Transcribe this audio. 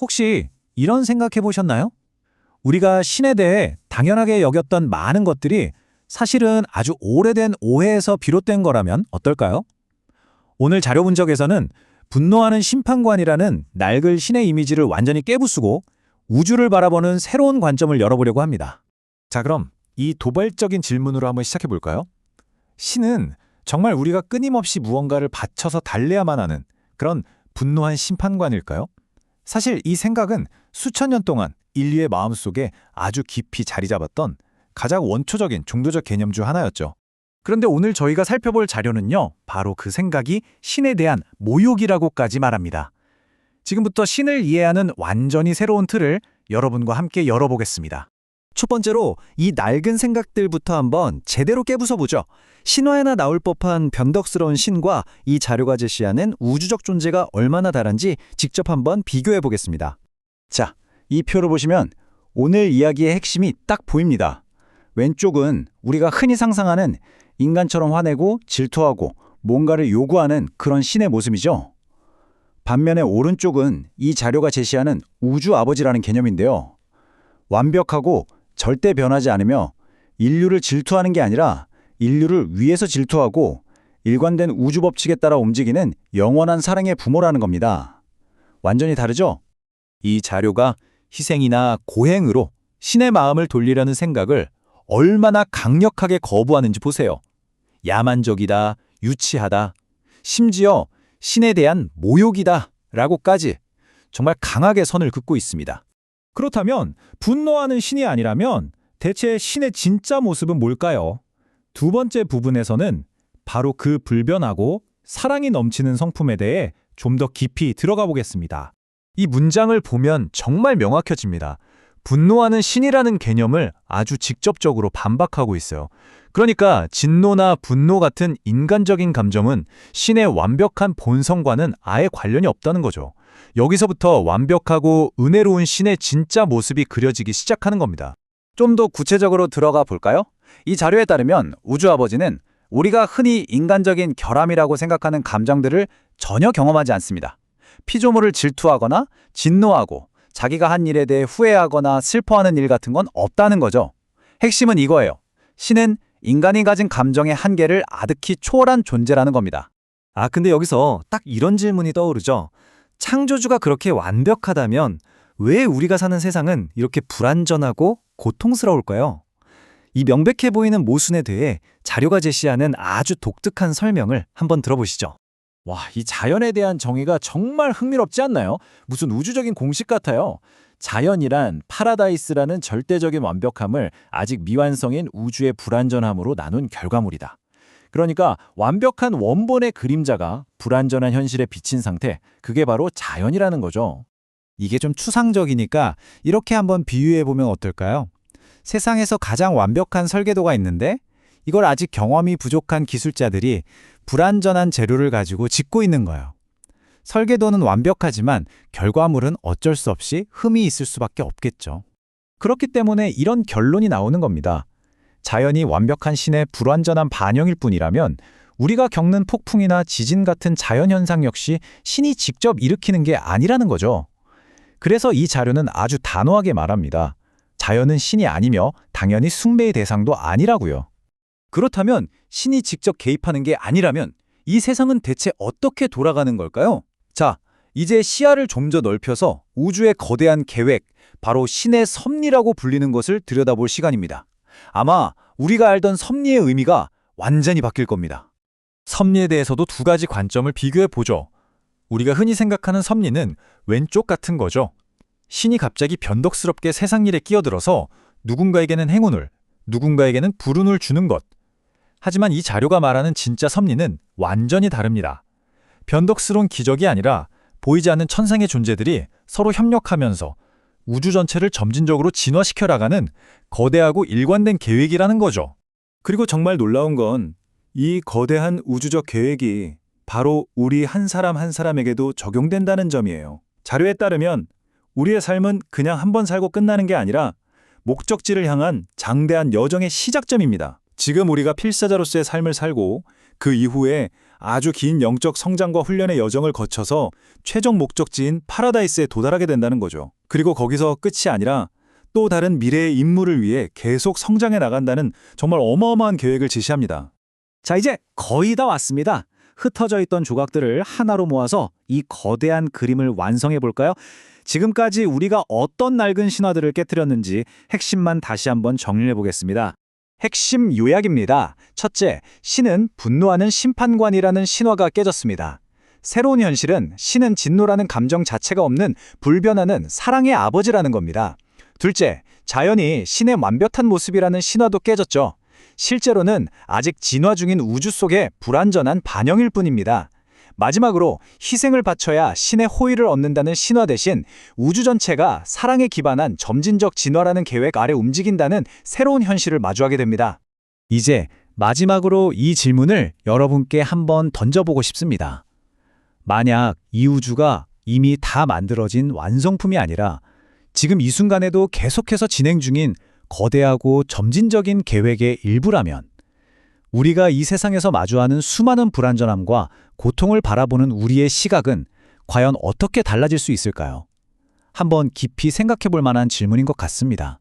혹시 이런 생각해 보셨나요? 우리가 신에 대해 당연하게 여겼던 많은 것들이 사실은 아주 오래된 오해에서 비롯된 거라면 어떨까요? 오늘 자료 분석에서는 분노하는 심판관이라는 낡은 신의 이미지를 완전히 깨부수고 우주를 바라보는 새로운 관점을 열어보려고 합니다. 자, 그럼 이 도발적인 질문으로 한번 시작해 볼까요? 신은 정말 우리가 끊임없이 무언가를 바쳐서 달래야만 하는 그런 분노한 심판관일까요? 사실 이 생각은 수천 년 동안 인류의 마음속에 아주 깊이 자리 잡았던 가장 원초적인 종교적 개념 중 하나였죠. 그런데 오늘 저희가 살펴볼 자료는요, 바로 그 생각이 신에 대한 모욕이라고까지 말합니다. 지금부터 신을 이해하는 완전히 새로운 틀을 여러분과 함께 열어보겠습니다. 첫 번째로 이 낡은 생각들부터 한번 제대로 깨부숴보죠. 신화에나 나올 법한 변덕스러운 신과 이 자료가 제시하는 우주적 존재가 얼마나 다른지 직접 한번 비교해보겠습니다. 자, 이 표를 보시면 오늘 이야기의 핵심이 딱 보입니다. 왼쪽은 우리가 흔히 상상하는 인간처럼 화내고 질투하고 뭔가를 요구하는 그런 신의 모습이죠. 반면에 오른쪽은 이 자료가 제시하는 우주 아버지라는 개념인데요. 완벽하고 절대 변하지 않으며 인류를 질투하는 게 아니라 인류를 위해서 질투하고 일관된 우주 법칙에 따라 움직이는 영원한 사랑의 부모라는 겁니다. 완전히 다르죠? 이 자료가 희생이나 고행으로 신의 마음을 돌리려는 생각을 얼마나 강력하게 거부하는지 보세요. 야만적이다, 유치하다, 심지어 신에 대한 모욕이다 라고까지 정말 강하게 선을 긋고 있습니다. 그렇다면 분노하는 신이 아니라면 대체 신의 진짜 모습은 뭘까요? 두 번째 부분에서는 바로 그 불변하고 사랑이 넘치는 성품에 대해 좀 더 깊이 들어가 보겠습니다. 이 문장을 보면 정말 명확해집니다. 분노하는 신이라는 개념을 아주 직접적으로 반박하고 있어요. 그러니까 진노나 분노 같은 인간적인 감정은 신의 완벽한 본성과는 아예 관련이 없다는 거죠. 여기서부터 완벽하고 은혜로운 신의 진짜 모습이 그려지기 시작하는 겁니다. 좀 더 구체적으로 들어가 볼까요? 이 자료에 따르면 우주 아버지는 우리가 흔히 인간적인 결함이라고 생각하는 감정들을 전혀 경험하지 않습니다. 피조물을 질투하거나 진노하고 자기가 한 일에 대해 후회하거나 슬퍼하는 일 같은 건 없다는 거죠. 핵심은 이거예요. 신은 인간이 가진 감정의 한계를 아득히 초월한 존재라는 겁니다. 근데 여기서 딱 이런 질문이 떠오르죠. 창조주가 그렇게 완벽하다면 왜 우리가 사는 세상은 이렇게 불완전하고 고통스러울까요? 이 명백해 보이는 모순에 대해 자료가 제시하는 아주 독특한 설명을 한번 들어보시죠. 와, 이 자연에 대한 정의가 정말 흥미롭지 않나요? 무슨 우주적인 공식 같아요. 자연이란 파라다이스라는 절대적인 완벽함을 아직 미완성인 우주의 불완전함으로 나눈 결과물이다. 그러니까 완벽한 원본의 그림자가 불완전한 현실에 비친 상태, 그게 바로 자연이라는 거죠. 이게 좀 추상적이니까 이렇게 한번 비유해보면 어떨까요? 세상에서 가장 완벽한 설계도가 있는데 이걸 아직 경험이 부족한 기술자들이 불완전한 재료를 가지고 짓고 있는 거예요. 설계도는 완벽하지만 결과물은 어쩔 수 없이 흠이 있을 수밖에 없겠죠. 그렇기 때문에 이런 결론이 나오는 겁니다. 자연이 완벽한 신의 불완전한 반영일 뿐이라면 우리가 겪는 폭풍이나 지진 같은 자연현상 역시 신이 직접 일으키는 게 아니라는 거죠. 그래서 이 자료는 아주 단호하게 말합니다. 자연은 신이 아니며 당연히 숭배의 대상도 아니라고요. 그렇다면 신이 직접 개입하는 게 아니라면 이 세상은 대체 어떻게 돌아가는 걸까요? 자, 이제 시야를 좀 더 넓혀서 우주의 거대한 계획, 바로 신의 섭리라고 불리는 것을 들여다볼 시간입니다. 아마 우리가 알던 섭리의 의미가 완전히 바뀔 겁니다. 섭리에 대해서도 두 가지 관점을 비교해 보죠. 우리가 흔히 생각하는 섭리는 왼쪽 같은 거죠. 신이 갑자기 변덕스럽게 세상 일에 끼어들어서 누군가에게는 행운을, 누군가에게는 불운을 주는 것. 하지만 이 자료가 말하는 진짜 섭리는 완전히 다릅니다. 변덕스러운 기적이 아니라 보이지 않는 천상의 존재들이 서로 협력하면서 우주 전체를 점진적으로 진화시켜 나가는 거대하고 일관된 계획이라는 거죠. 그리고 정말 놀라운 건 이 거대한 우주적 계획이 바로 우리 한 사람 한 사람에게도 적용된다는 점이에요. 자료에 따르면 우리의 삶은 그냥 한 번 살고 끝나는 게 아니라 목적지를 향한 장대한 여정의 시작점입니다. 지금 우리가 필사자로서의 삶을 살고 그 이후에 아주 긴 영적 성장과 훈련의 여정을 거쳐서 최종 목적지인 파라다이스에 도달하게 된다는 거죠. 그리고 거기서 끝이 아니라 또 다른 미래의 임무를 위해 계속 성장해 나간다는 정말 어마어마한 계획을 제시합니다. 자, 이제 거의 다 왔습니다. 흩어져 있던 조각들을 하나로 모아서 이 거대한 그림을 완성해 볼까요? 지금까지 우리가 어떤 낡은 신화들을 깨뜨렸는지 핵심만 다시 한번 정리해 보겠습니다. 핵심 요약입니다. 첫째, 신은 분노하는 심판관이라는 신화가 깨졌습니다. 새로운 현실은 신은 진노라는 감정 자체가 없는 불변하는 사랑의 아버지라는 겁니다. 둘째, 자연이 신의 완벽한 모습이라는 신화도 깨졌죠. 실제로는 아직 진화 중인 우주 속의 불완전한 반영일 뿐입니다. 마지막으로 희생을 바쳐야 신의 호의를 얻는다는 신화 대신 우주 전체가 사랑에 기반한 점진적 진화라는 계획 아래 움직인다는 새로운 현실을 마주하게 됩니다. 이제 마지막으로 이 질문을 여러분께 한번 던져보고 싶습니다. 만약 이 우주가 이미 다 만들어진 완성품이 아니라 지금 이 순간에도 계속해서 진행 중인 거대하고 점진적인 계획의 일부라면 우리가 이 세상에서 마주하는 수많은 불완전함과 고통을 바라보는 우리의 시각은 과연 어떻게 달라질 수 있을까요? 한번 깊이 생각해 볼 만한 질문인 것 같습니다.